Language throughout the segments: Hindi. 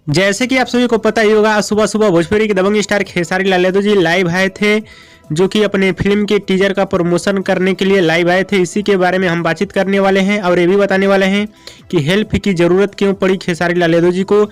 जैसे कि आप सभी को पता ही होगा, सुबह सुबह भोजपुरी के दबंग स्टार खेसारी लाल यादव जी लाइव आए थे, जो कि अपने फिल्म के टीजर का प्रमोशन करने के लिए लाइव आए थे। इसी के बारे में हम बातचीत करने वाले हैं और ये भी बताने वाले हैं कि हेल्प की जरूरत क्यों पड़ी खेसारी लाल यादव जी को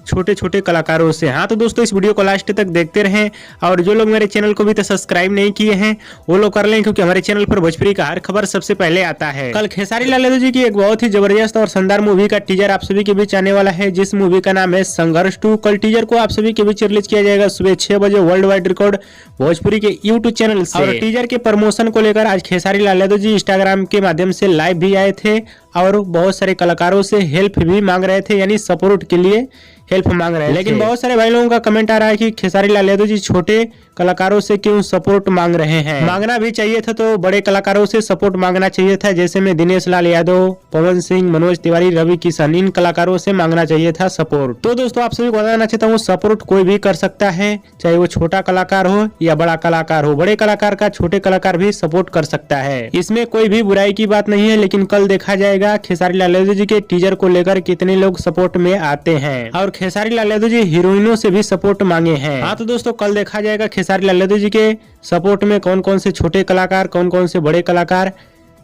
छोटे छोटे कलाकारों से। हाँ तो दोस्तों, इस वीडियो को लास्ट तक देखते रहें और जो लोग मेरे चैनल को भी तो सब्सक्राइब नहीं किए हैं वो लोग कर लें, क्योंकि हमारे चैनल पर भोजपुरी का हर खबर सबसे पहले आता है। कल खेसारी लाल यादव जी की एक बहुत ही जबरदस्त और शानदार मूवी का टीजर आप सभी के बीच आने वाला है, जिस मूवी का नाम है संघर्ष 2। कल टीजर को आप सभी के बीच रिलीज किया जाएगा सुबह 6 बजे वर्ल्ड वाइड रिकॉर्ड भोजपुरी के यूट्यूब चैनल से। और टीजर के प्रमोशन को लेकर आज खेसारी लाल यादव जी इंस्टाग्राम के माध्यम से लाइव भी आए थे और बहुत सारे कलाकारों से हेल्प भी मांग रहे थे, यानी सपोर्ट के लिए हेल्प मांग रहे हैं। लेकिन बहुत सारे भाई लोगों का कमेंट आ रहा है कि खेसारी लाल यादव जी छोटे कलाकारों से क्यों सपोर्ट मांग रहे हैं। मांगना भी चाहिए था तो बड़े कलाकारों से सपोर्ट मांगना चाहिए था, जैसे में दिनेश लाल यादव, पवन सिंह, मनोज तिवारी, रवि किशन, इन कलाकारों से मांगना चाहिए था सपोर्ट। तो दोस्तों, आप सभी को बताना चाहता हूँ, सपोर्ट कोई भी कर सकता है, चाहे वो छोटा कलाकार हो या बड़ा कलाकार हो। बड़े कलाकार का छोटे कलाकार भी सपोर्ट कर सकता है, इसमें कोई भी बुराई की बात नहीं है। लेकिन कल देखा जाएगा खेसारी लाल यादव जी के टीजर को लेकर कितने लोग सपोर्ट में आते हैं। और खेसारी लाल यादव जी हीरोइनों से भी सपोर्ट मांगे हैं। हाँ तो दोस्तों, कल देखा जाएगा खेसारी लाल यादव जी के सपोर्ट में कौन कौन से छोटे कलाकार, कौन कौन से बड़े कलाकार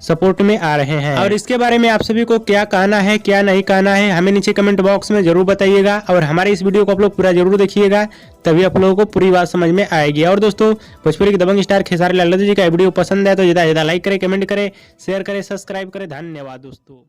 सपोर्ट में आ रहे हैं। और इसके बारे में आप सभी को क्या कहना है, क्या नहीं कहना है, हमें नीचे कमेंट बॉक्स में जरूर बताइएगा। और हमारे इस वीडियो को आप लोग पूरा जरूर देखिएगा, तभी आप लोगों को पूरी बात समझ में आएगी। और दोस्तों, भोजपुरी के दबंग स्टार खेसारी लाल यादव जी का वीडियो पसंद है तो ज्यादा लाइक करें, कमेंट करें, शेयर करें, सब्सक्राइब करें। धन्यवाद दोस्तों।